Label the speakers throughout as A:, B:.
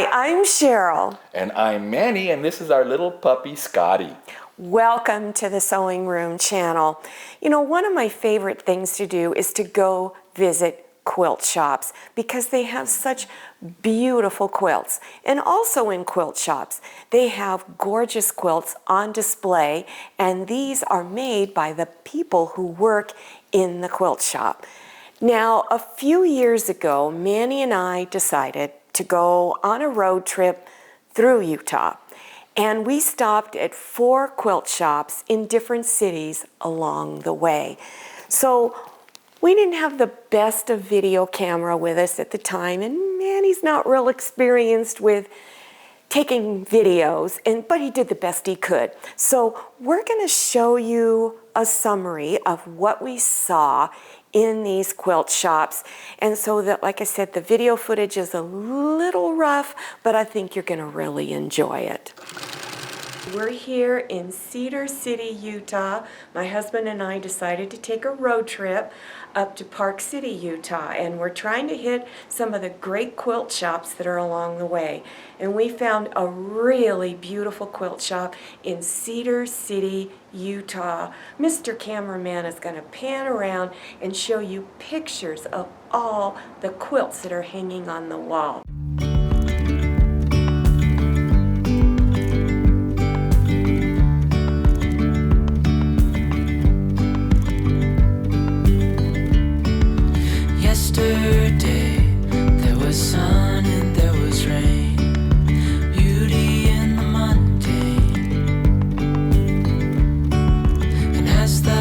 A: Hi, I'm Cheryl.
B: And I'm Manny, and this is our little puppy, Scotty.
A: Welcome to the Sewing Room channel. You know, one of my favorite things to do is to go visit quilt shops because they have such beautiful quilts. And also in quilt shops, they have gorgeous quilts on display, and these are made by the people who work in the quilt shop. Now, a few years ago, Manny and I decided to go on a road trip through Utah. And we stopped at 4 quilt shops in different cities along the way. So we didn't have the best of video camera with us at the time, and Manny's not real experienced with taking videos, but he did the best he could. So we're going to show you a summary of what we saw in these quilt shops. And so that, like I said, the video footage is a little rough, but I think you're going to really enjoy it. We're here in Cedar City, Utah. My husband and I decided to take a road trip up to Park City, Utah, and we're trying to hit some of the great quilt shops that are along the way. And we found a really beautiful quilt shop in Cedar City, Utah. Mr. Cameraman is going to pan around and show you pictures of all the quilts that are hanging on the wall.
C: Yesterday there was sun and there was rain, beauty in the mundane. And as the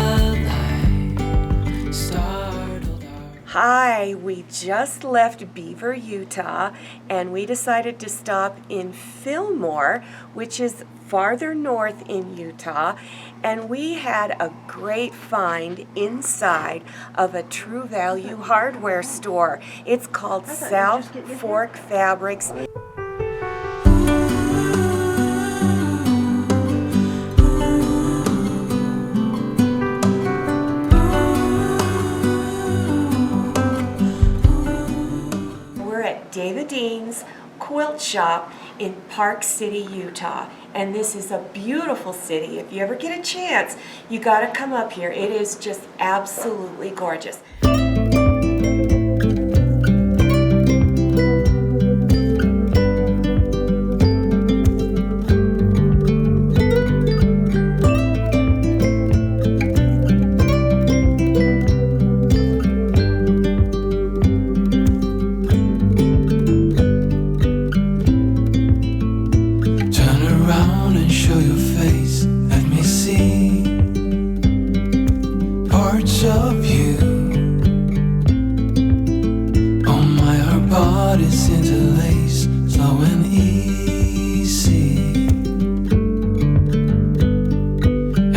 C: light startled our...
A: Hi, we just left Beaver, Utah, and we decided to stop in Fillmore, which is farther north in Utah, and we had a great find inside of a True Value hardware store. It's called South Fork Fabrics. We're at David Dean's Quilt Shop in Park City, Utah. And this is a beautiful city. If you ever get a chance, you got to come up here. It is just absolutely gorgeous.
C: Show your face, let me see parts of you. Oh my, our bodies interlace, slow and easy.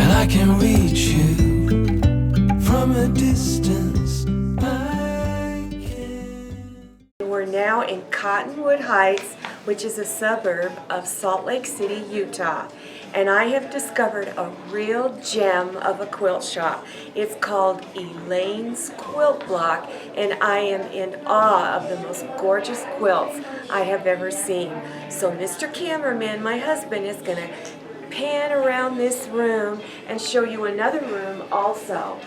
C: And I can reach you from a distance. I can.
A: We're now in Cottonwood Heights, which is a suburb of Salt Lake City, Utah. And I have discovered a real gem of a quilt shop. It's called Elaine's Quilt Block, and I am in awe of the most gorgeous quilts I have ever seen. So Mr. Cameraman, my husband, is going to pan around this room and show you another room also.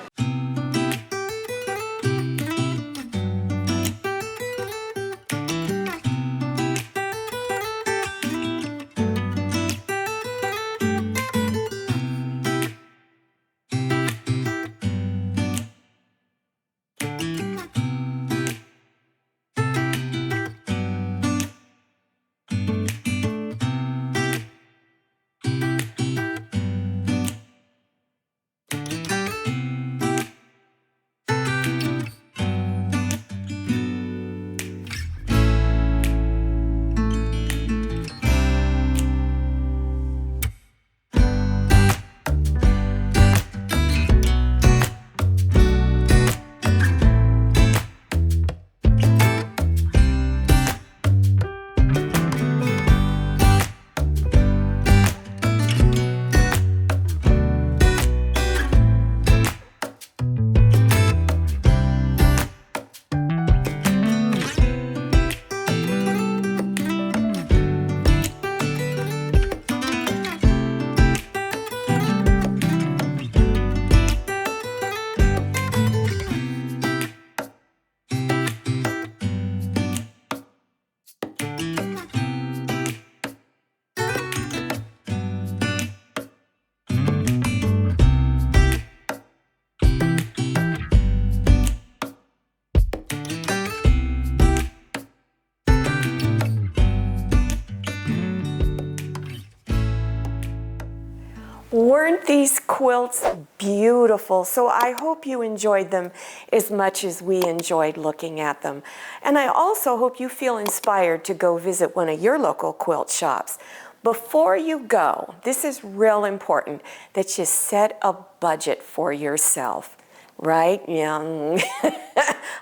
A: Weren't these quilts beautiful? So I hope you enjoyed them as much as we enjoyed looking at them. And I also hope you feel inspired to go visit one of your local quilt shops. Before you go, this is real important that you set a budget for yourself, right? Yeah.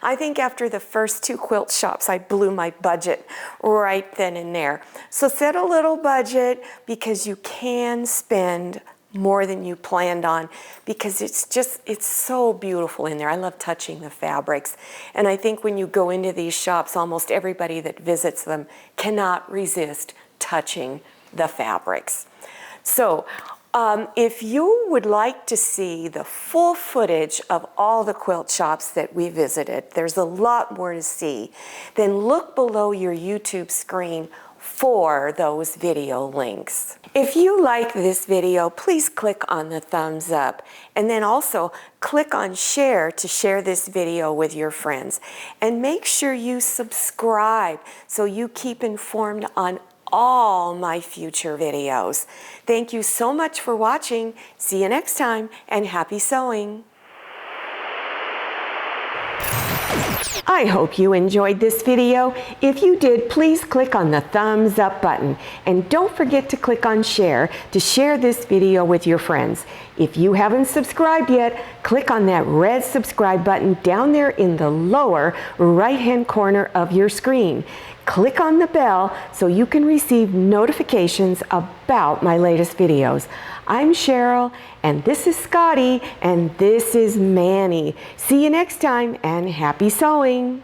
A: I think after the first 2 quilt shops, I blew my budget right then and there. So set a little budget, because you can spend more than you planned on, because it's so beautiful in there. I love touching the fabrics. And I think when you go into these shops, almost everybody that visits them cannot resist touching the fabrics. So if you would like to see the full footage of all the quilt shops that we visited, there's a lot more to see, then look below your YouTube screen for those video links. If you like this video, please click on the thumbs up, and then also click on share to share this video with your friends. And make sure you subscribe so you keep informed on all my future videos. Thank you so much for watching. See you next time, and happy sewing. I hope you enjoyed this video. If you did, please click on the thumbs up button, and don't forget to click on share to share this video with your friends. If you haven't subscribed yet, click on that red subscribe button down there in the lower right-hand corner of your screen. Click on the bell so you can receive notifications about my latest videos. I'm Cheryl, and this is Scotty, and this is Manny. See you next time, and happy sewing!